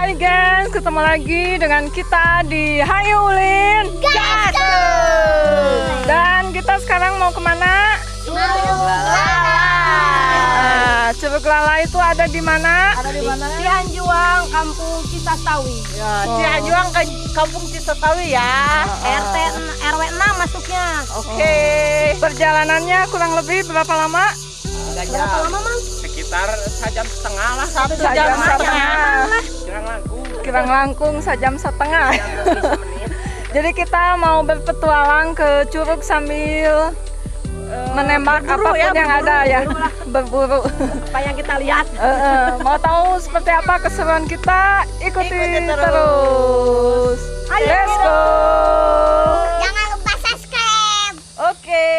Hai guys, ketemu lagi dengan kita di Hayu Ulin Gaskeun. Dan kita sekarang mau kemana? Curug Lala. Curug Lala itu ada di mana? Ada di mana? Cianjuang, Kampung Cisasawi. Ya, Cianjuang ke Kampung Cisasawi ya. RT RW 6 masuknya. Oke. Perjalanannya kurang lebih berapa lama? Berapa lama, Mang? Sekitar sejam setengah lah. Satu jam jam aja. setengah. Kurang laku. Kurang langkung sejam setengah. Jam lebih semenit. Jadi kita mau berpetualang ke curug sambil menembak berburu apapun ya, yang berburu. ada ya. Berburu. Apa yang kita lihat? Mau tahu seperti apa keseruan kita? Ikuti Ikuti terus. Ayo. Let's go. Jangan lupa subscribe. Oke.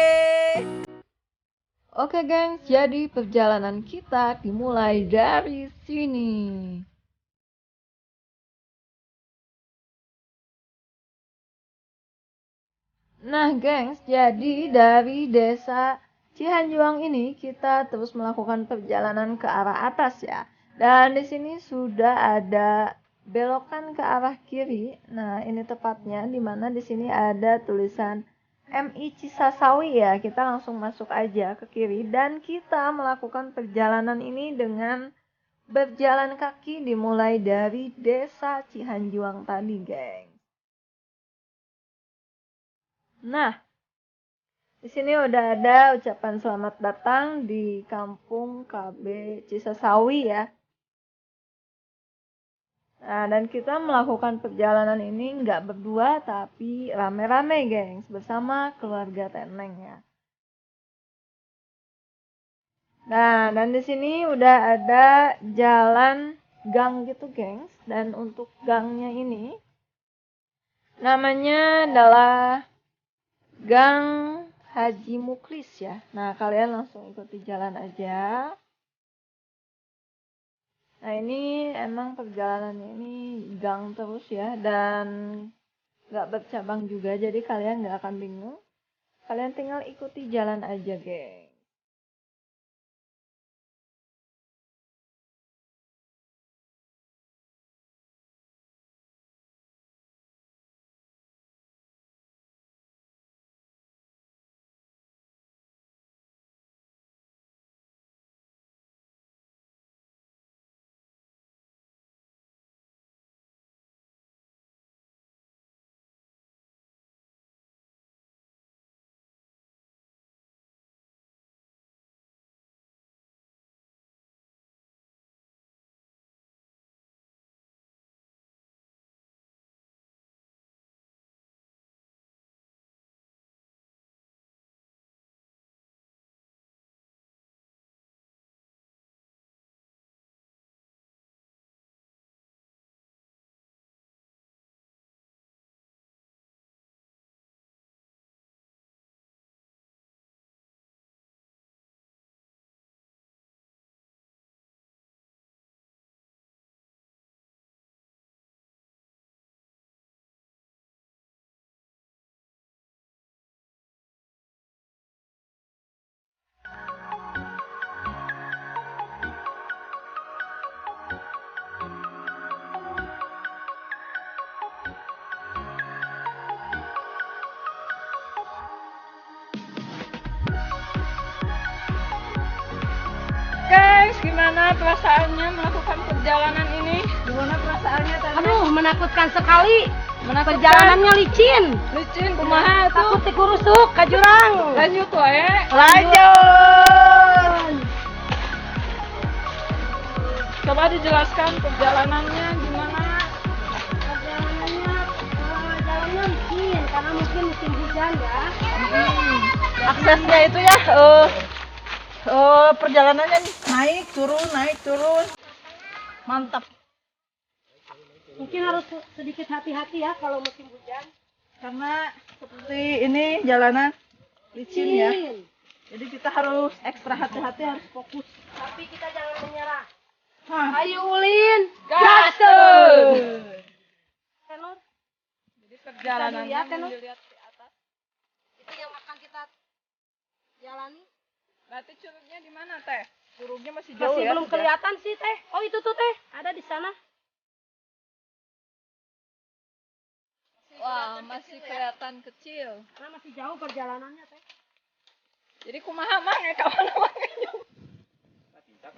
Oke, gengs, jadi perjalanan kita dimulai dari sini. Nah, gengs, jadi dari desa Cihanjuang ini kita terus melakukan perjalanan ke arah atas ya. Dan di sini sudah ada belokan ke arah kiri. Nah, ini tepatnya di mana di sini ada tulisan MI Cisasawi ya. Kita langsung masuk aja ke kiri dan kita melakukan perjalanan ini dengan berjalan kaki dimulai dari desa Cihanjuang tadi, geng. Nah, di sini udah ada ucapan selamat datang di Kampung KB Cisasawi ya. Nah, dan kita melakukan perjalanan ini nggak berdua tapi rame-rame, gengs, bersama keluarga Teneng ya. Nah, dan di sini udah ada jalan gang gitu, gengs. Dan untuk gangnya ini namanya adalah Gang Haji Muklis ya. Nah, kalian langsung ikuti jalan aja. Nah, ini emang perjalanannya ini gang terus ya. Dan nggak bercabang juga, jadi kalian nggak akan bingung. Kalian tinggal ikuti jalan aja, geng. Guys, gimana perasaannya melakukan perjalanan ini? Gimana perasaannya tadi? Aduh, menakutkan sekali. Menakutkan. Perjalanannya licin. Licin, kumaha Takut tuh? dikurusuk ke jurang. Lanjut wae. Lanjut. Coba dijelaskan perjalanannya gimana? Jalannya licin karena mungkin musim hujan ya. Aksesnya itu ya, perjalanannya naik turun. Mantap. Mungkin harus sedikit hati-hati ya kalau musim hujan. Karena seperti ini jalanan licin ya. Jadi kita harus ekstra hati-hati, harus fokus. Tapi kita jangan menyerah. Hayu Ulin Gaskeun. Tenor, Jadi perjalanannya Kita dilihat, Tenor. dilihat di atas. itu yang akan kita jalani. Berarti curugnya di mana, Teh? Curugnya masih jauh Masih ya? belum kelihatan sih, Teh. Oh, itu tuh, Teh. Ada di sana. masih kelihatan kecil. Karena masih jauh perjalanannya teh. Jadi kumaha mang ya kawan mang.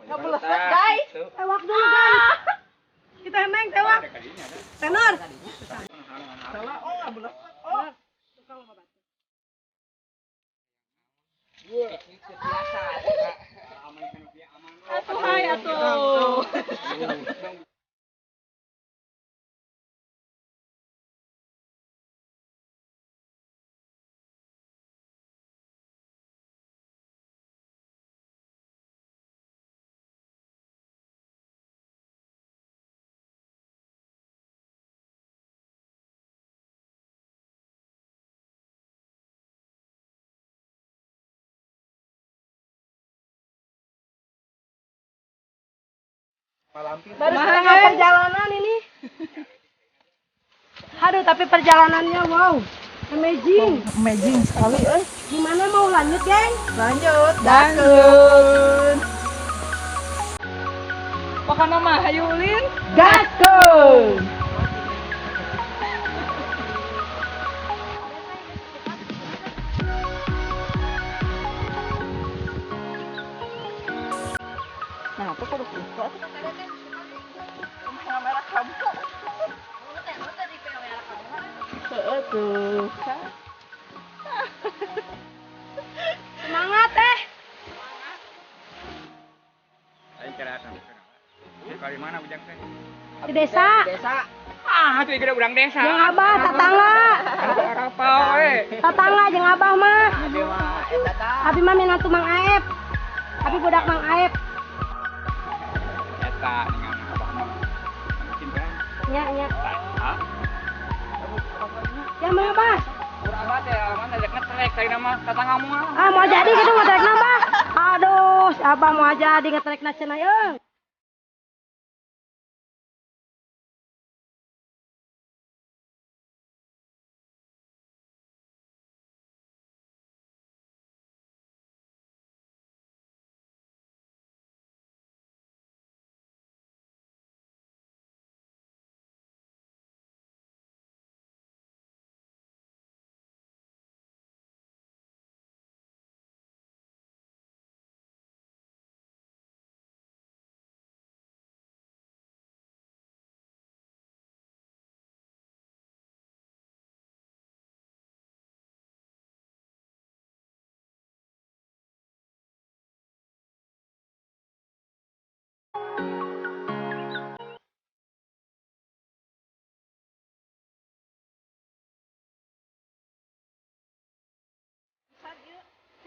Nggak boleh guys. Tewak dulu guys. Kita neng tewak. Tenor. Salah, oh nggak boleh. Oh. Tukang obat. Atuh hai atuh. Baru setengah perjalanan ini. Aduh, tapi perjalanannya wow, amazing. Amazing sekali, Gimana mau lanjut, geng? Lanjut, Dakun. Pokoknya mah hayulin. Dakun. Nah, itu kudu buka. Kamera kamu. Tuh. Semangat teh. Ayo cerita. Kali mana bujang teh? Di desa. Ah, tuh ikut urang desa. Jeung abah tetangga. Apa we? Tetangga jeung abah mah. Abi mah minantu Mang Aep. Abi budak Mang Aep. Eta dengan abah mah. Mungkin kan? Nya. Hah? Ya Mang Abah. Urang mah teh alaman ajak ngetrek tadi nama tetanggamu mah. Ah mau jadi gitu ngetrek nambah. Aduh, si abah mau jadi ngetrek na cenah yeung.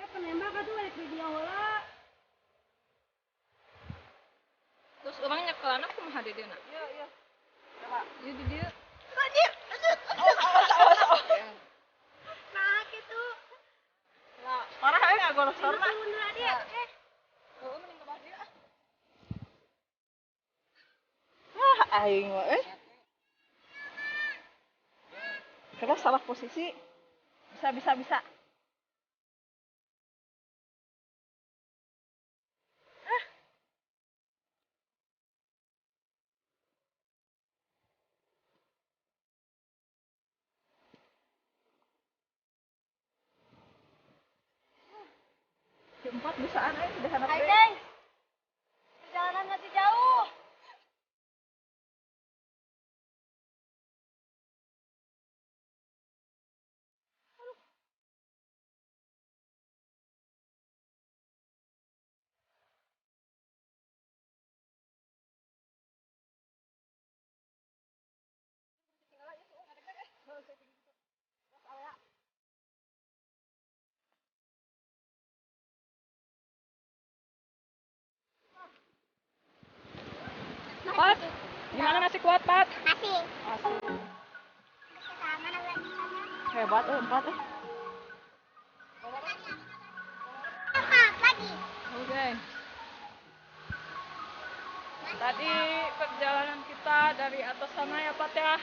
Saya penembak atuh rek video heula. Terus orang nyekelana kumaha di dieu na? Iya. Ieu di dieu. Nah kitu. Parah ya nggak golok sorna. Bener dia. Heueuh mending ke dieu ah. Aing mah Kita salah posisi. Bisa. Keempat bisaan sudah anak Hai guys. Perjalanan masih jauh. Pat, gimana masih kuat, Pat? Masih. hebat empat Lagi. Oke. Tadi perjalanan kita dari atas sana ya, Pat ya.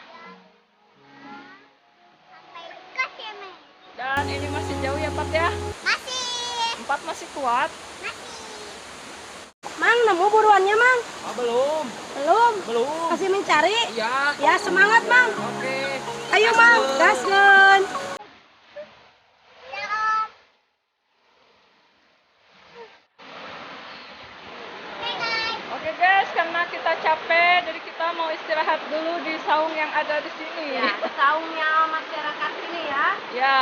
Sampai dekat ya, Mei. Dan ini masih jauh ya, Pat ya. Masih. 4 masih kuat. Mang, nemu buruannya, Mang? belum. Belum. Belum. Masih mencari? Iya. Ya, semangat, Mang. Oke. Ayo Mang, gaskeun. Oke guys, karena kita capek, jadi kita mau istirahat dulu di saung yang ada di sini. Ya, saungnya masyarakat sini ya. Ya.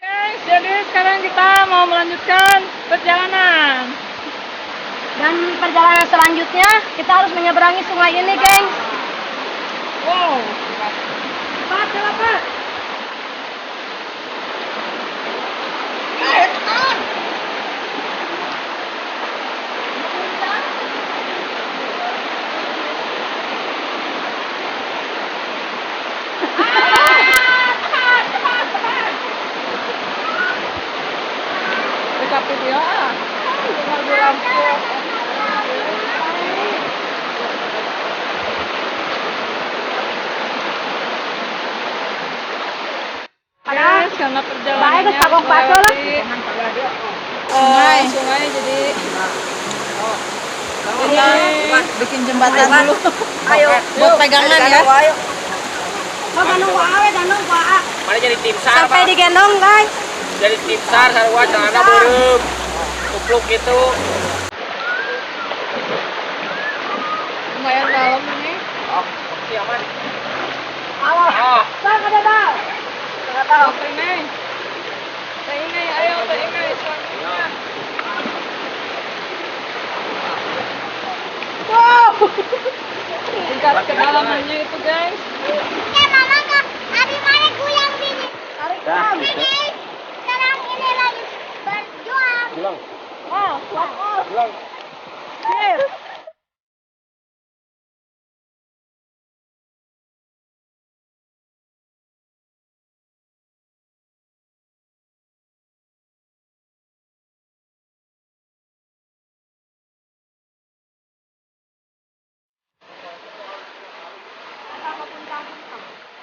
Guys, jadi sekarang kita mau melanjutkan perjalanan. Dan perjalanan selanjutnya kita harus menyeberangi sungai ini, geng. Wow. Cepat, cepat. Dekat video ah. Dengar di lampu. Guys, karena perjalanannya Baik, kagok baso lah. Sungai jadi Bikin jembatan dulu. Ayo, Buat pegangan ya. Kau danung wae, danung wae. Mana jadi tim sar, Sampai Pak. digendong, guys. Jadi tim sar, sarua celana beureum. Kupluk gitu. lumayan dalam ini. Oh, masih aman. Awas. Oh, Bang, ada bang. Nggak tahu. Teh ini, ayo teh ini selanjutnya. Wow. Tingkat kedalamannya itu guys. pulang. Oh, wow. Pulang. Yes.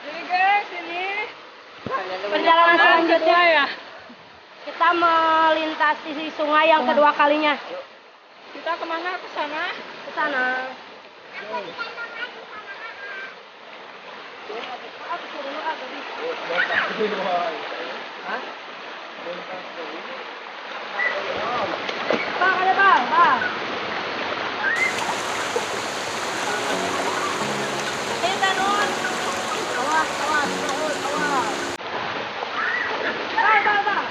Jadi guys, ini Perjalanan selanjutnya ya. kita melintasi sungai yang kedua kalinya. Kita kemana? Ke sana? Ke sana. Bang, ada bang, bang. Ayo Danun. Awas, awas, awas, awas. Bang, bang, bang.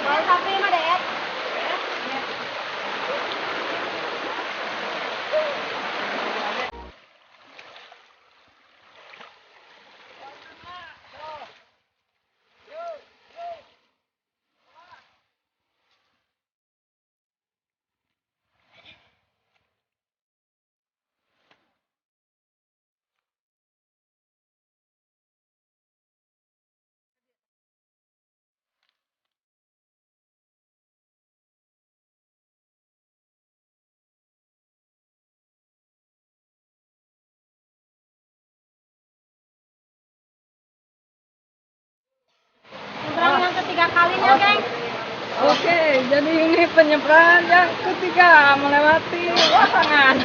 Mau sapi mah deh. Nyebrang yang ketiga kalinya, geng. Oke, jadi ini penyeberangan yang ketiga melewati lapangan.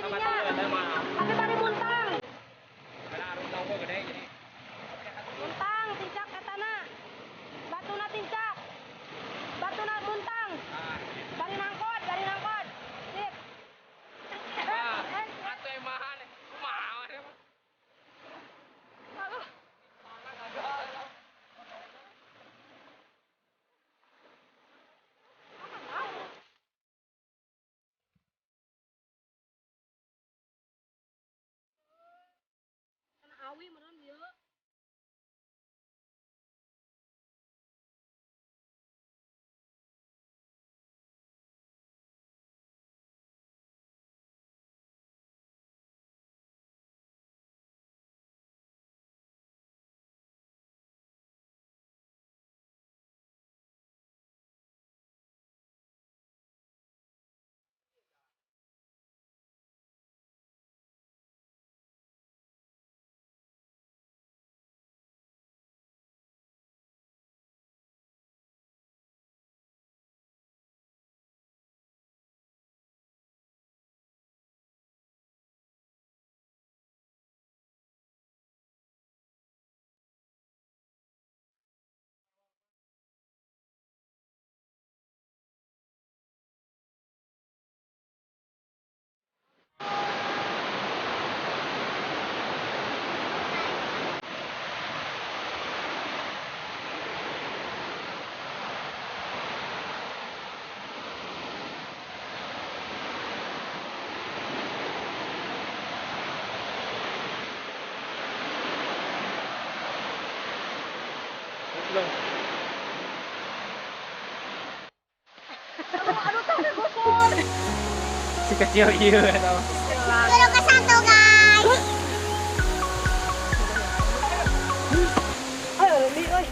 Tapi bari muntang. Muntang, tincak katana. Batuna tincak. Batuna muntang. Bari nangkot, bari nangkot. Sip. Awi menon dia. Si kecil iya tau. Belum ke satu guys. Ayo, Li, oi.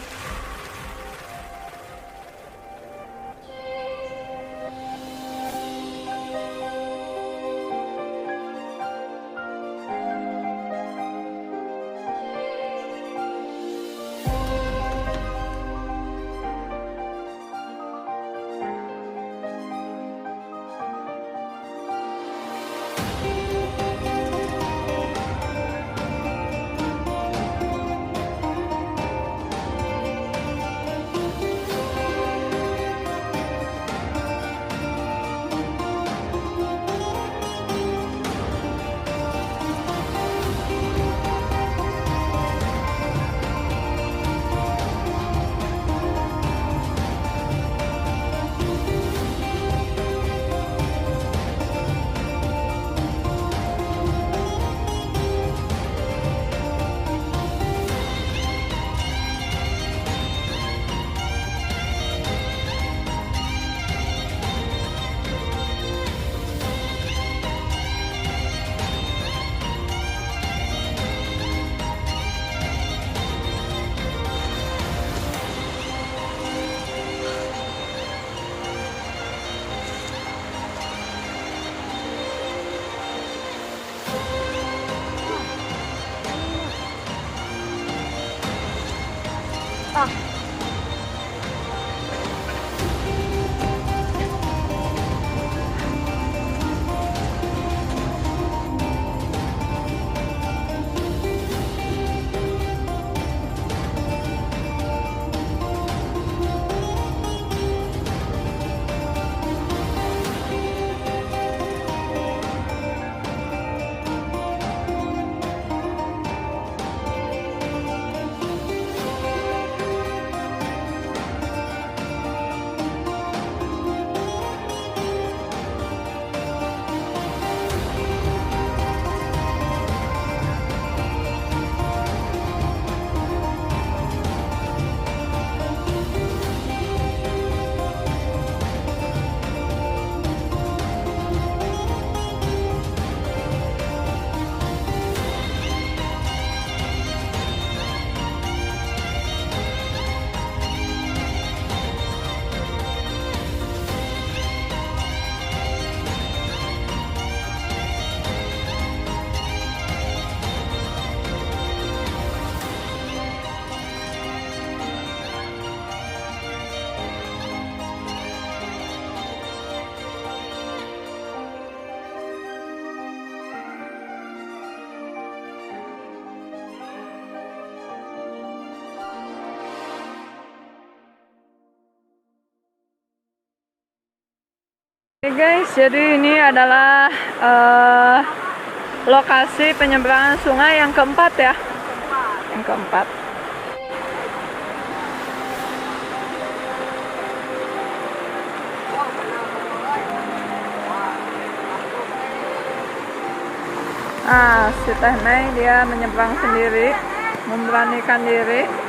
Oke guys, jadi ini adalah lokasi penyeberangan sungai yang keempat ya. Yang keempat. Si Teh Mei dia menyeberang sendiri, memberanikan diri.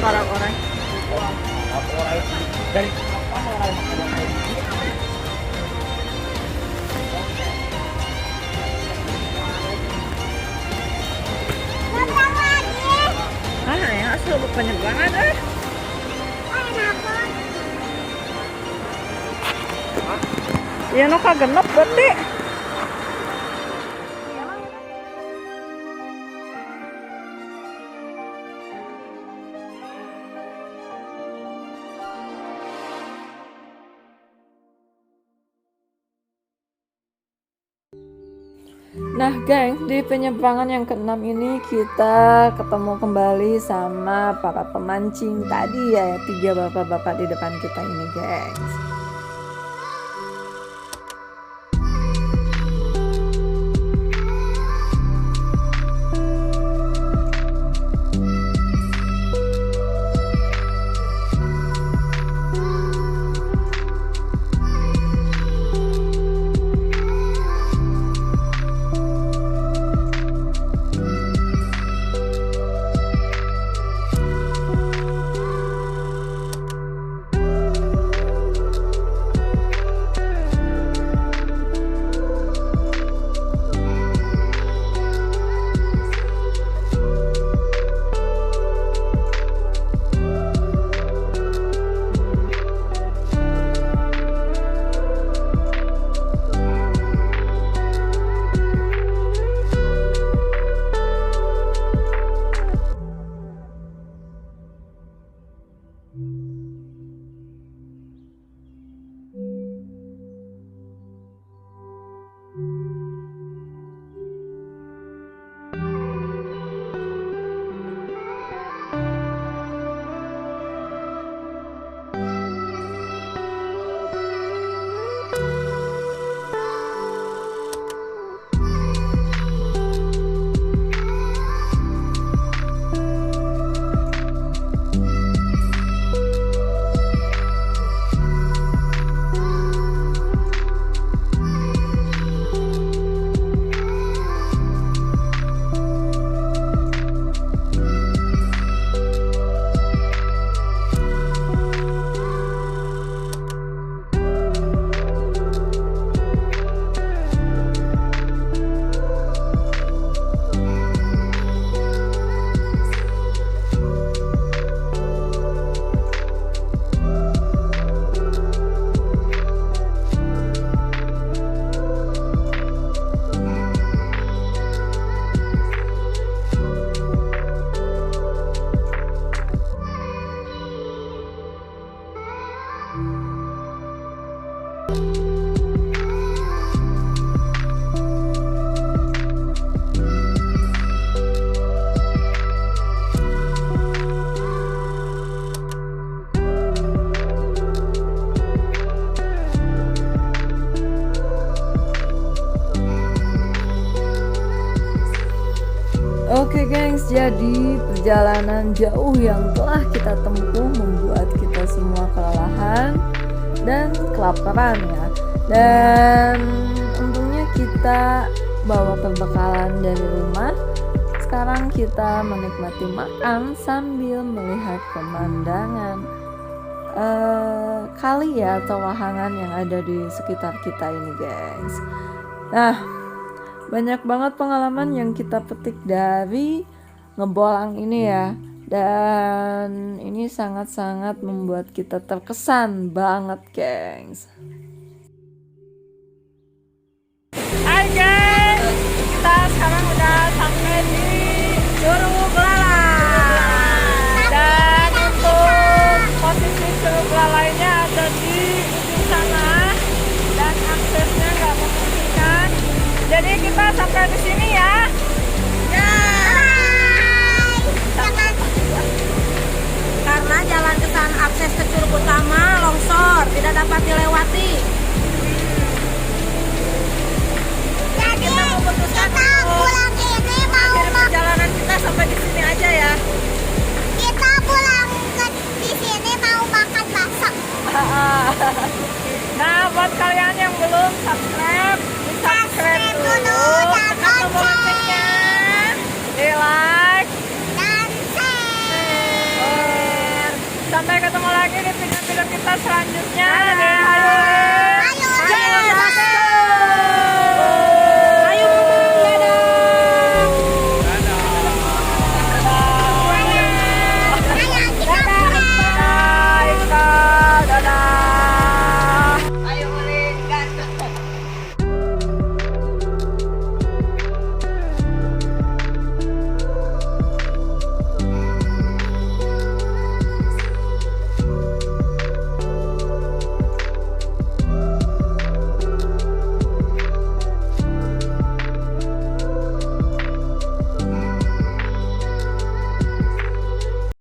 Orang-orang dari ya asal penyeberangan ya no kagenep berarti. Nah guys, di penyeberangan yang keenam ini kita ketemu kembali sama para pemancing tadi ya, 3 bapak-bapak di depan kita ini guys. Oke gengs, jadi perjalanan jauh yang telah kita tempuh membuat kita semua kelelahan dan kelaparan ya. Dan untungnya kita bawa perbekalan dari rumah. Sekarang kita menikmati makan sambil melihat pemandangan kali ya atau wahangan yang ada di sekitar kita ini gengs. Nah, banyak banget pengalaman yang kita petik dari ngebolang ini ya. Dan ini sangat-sangat membuat kita terkesan banget gengs. Hai guys, kita sekarang udah sampai di Curug Lalai. Dan untuk posisi Curug Lalainya ada di ujung sana dan aksesnya nggak memungkinkan. Jadi kita sampai di sini ya. Karena jalan ke sana akses ke curug utama longsor, tidak dapat dilewati. Jadi kita pulang ini mau Akhir perjalanan kita sampai di sini aja ya. kita pulang ke di sini mau makan bakso. Nah, buat kalian yang belum subscribe, di subscribe dulu, tekan tombol loncengnya, di like, Dan share. Sampai ketemu lagi di video-video kita selanjutnya. Ayo.